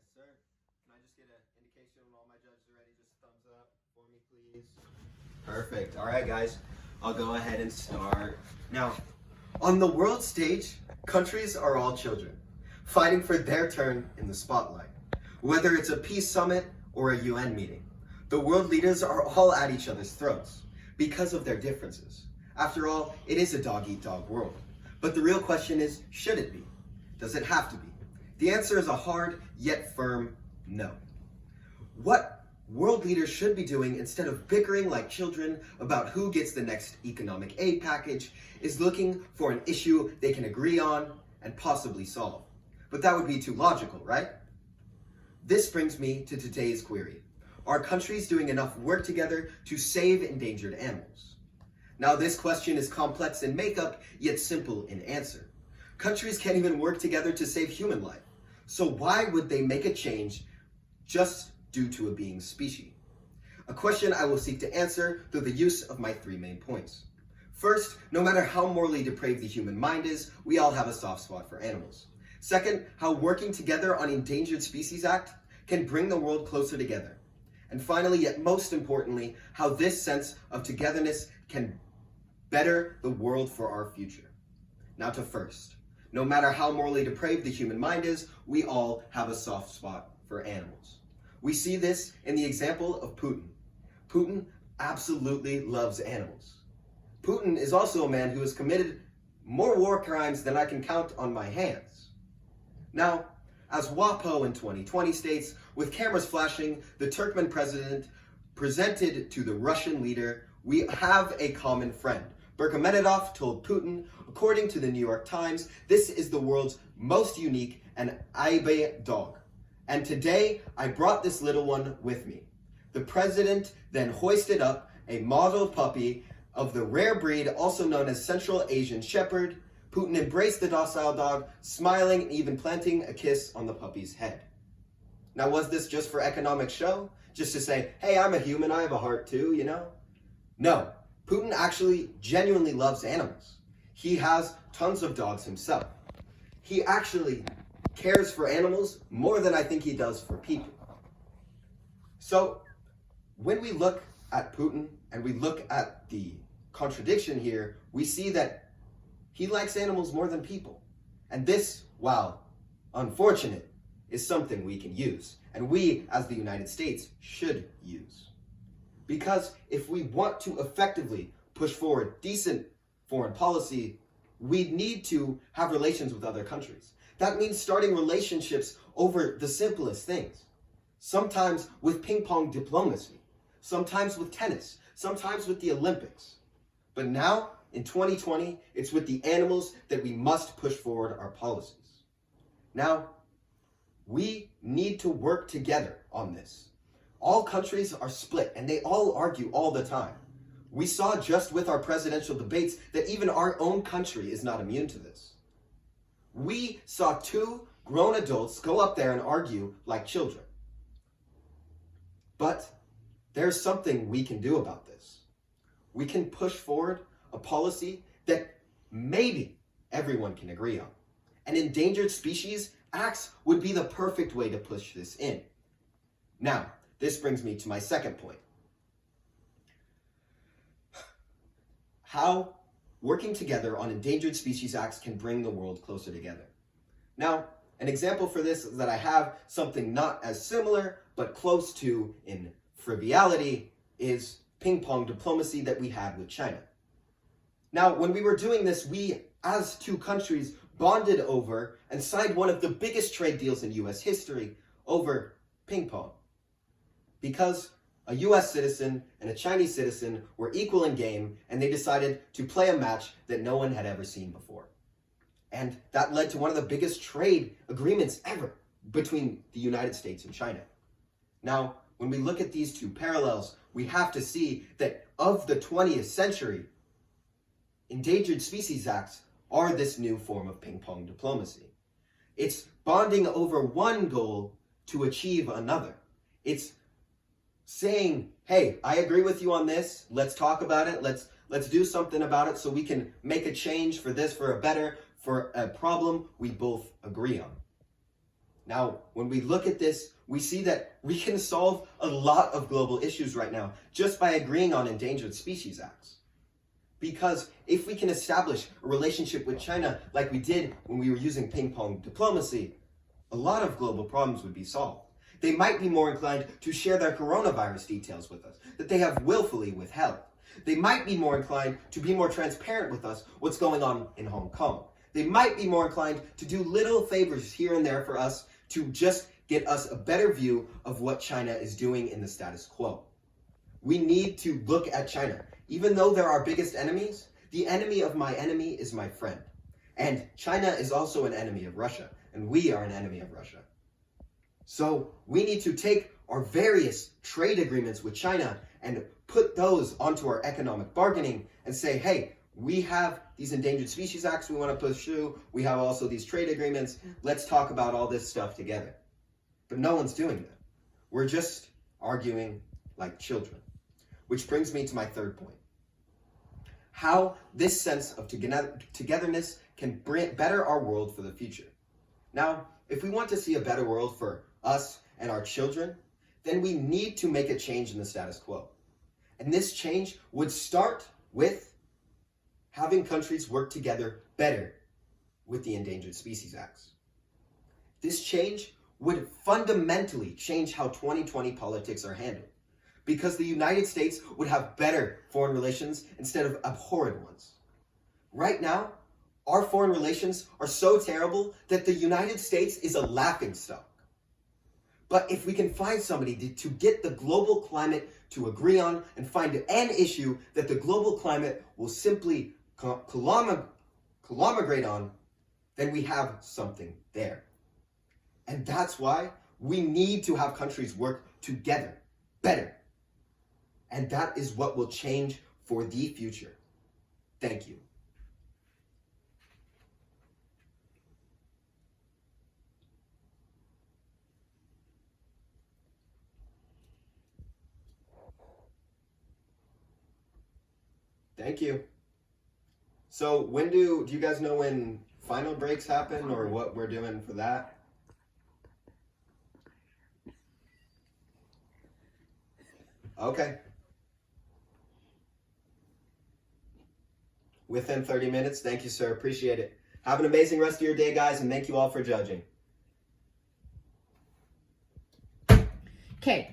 Yes, sir. Can I just get an indication when all my judges are ready? Just a thumbs up for me, please. Perfect. All right, guys. I'll go ahead and start. Now, on the world stage, countries are all children, fighting for their turn in the spotlight. Whether it's a peace summit or a UN meeting, the world leaders are all at each other's throats because of their differences. After all, it is a dog-eat-dog world. But the real question is, should it be? Does it have to be? The answer is a hard yet firm no. What world leaders should be doing instead of bickering like children about who gets the next economic aid package is looking for an issue they can agree on and possibly solve. But that would be too logical, right? This brings me to today's query. Are countries doing enough work together to save endangered animals? Now, this question is complex in makeup, yet simple in answer. Countries can't even work together to save human life. So why would they make a change just due to a being species? A question I will seek to answer through the use of my three main points. First, no matter how morally depraved the human mind is, we all have a soft spot for animals. Second, how working together on Endangered Species Act can bring the world closer together. And finally, yet most importantly, how this sense of togetherness can better the world for our future. Now to first. No matter how morally depraved the human mind is, we all have a soft spot for animals. We see this in the example of Putin. Putin absolutely loves animals. Putin is also a man who has committed more war crimes than I can count on my hands. Now, as WAPO in 2020 states, with cameras flashing, the Turkmen president presented to the Russian leader, we have a common friend. Berkhamedov told Putin, according to the New York Times, this is the world's most unique and aibe dog. And today, I brought this little one with me. The president then hoisted up a model puppy of the rare breed, also known as Central Asian Shepherd. Putin embraced the docile dog, smiling and even planting a kiss on the puppy's head. Now, was this just for economic show? Just to say, hey, I'm a human, I have a heart too, you know? No. Putin actually genuinely loves animals. He has tons of dogs himself. He actually cares for animals more than I think he does for people. So when we look at Putin and we look at the contradiction here, we see that he likes animals more than people. And this, while unfortunate, is something we can use. And we, as the United States, should use. Because if we want to effectively push forward decent foreign policy, we need to have relations with other countries. That means starting relationships over the simplest things. Sometimes with ping pong diplomacy, sometimes with tennis, sometimes with the Olympics. But now, in 2020, it's with the animals that we must push forward our policies. Now, we need to work together on this. All countries are split and they all argue all the time. We saw just with our presidential debates that even our own country is not immune to this. We saw two grown adults go up there and argue like children. But there's something we can do about this. We can push forward a policy that maybe everyone can agree on. And Endangered Species Acts would be the perfect way to push this in. Now, this brings me to my second point. How working together on Endangered Species Acts can bring the world closer together. Now, an example for this is that I have something not as similar, but close to in frivolity, is ping pong diplomacy that we had with China. Now, when we were doing this, we, as two countries, bonded over and signed one of the biggest trade deals in US history over ping pong. Because a US citizen and a Chinese citizen were equal in game, and they decided to play a match that no one had ever seen before. And that led to one of the biggest trade agreements ever between the United States and China. Now, when we look at these two parallels, we have to see that of the 20th century, Endangered Species Acts are this new form of ping pong diplomacy. It's bonding over one goal to achieve another. It's saying, hey, I agree with you on this. Let's talk about it. Let's do something about it so we can make a change for this, for a better, for a problem we both agree on. Now, when we look at this, we see that we can solve a lot of global issues right now just by agreeing on Endangered Species Acts. Because if we can establish a relationship with China like we did when we were using ping pong diplomacy, a lot of global problems would be solved. They might be more inclined to share their coronavirus details with us that they have willfully withheld. They might be more inclined to be more transparent with us what's going on in Hong Kong. They might be more inclined to do little favors here and there for us to just get us a better view of what China is doing in the status quo. We need to look at China. Even though they're our biggest enemies, the enemy of my enemy is my friend. And China is also an enemy of Russia, and we are an enemy of Russia. So we need to take our various trade agreements with China and put those onto our economic bargaining and say, hey, we have these Endangered Species Acts we want to pursue. We have also these trade agreements. Let's talk about all this stuff together. But no one's doing that. We're just arguing like children. Which brings me to my third point. How this sense of togetherness can better our world for the future. Now, if we want to see a better world for us and our children, then we need to make a change in the status quo. And this change would start with having countries work together better with the Endangered Species Acts. This change would fundamentally change how 2020 politics are handled, because the United States would have better foreign relations instead of abhorrent ones. Right now, our foreign relations are so terrible that the United States is a laughingstock. But if we can find somebody to get the global climate to agree on and find an issue that the global climate will simply collaborate on, then we have something there. And that's why we need to have countries work together better. And that is what will change for the future. Thank you. Thank you. So when do you guys know when final breaks happen or what we're doing for that? Okay. Within 30 minutes. Thank you, sir. Appreciate it. Have an amazing rest of your day, guys, and thank you all for judging. Okay.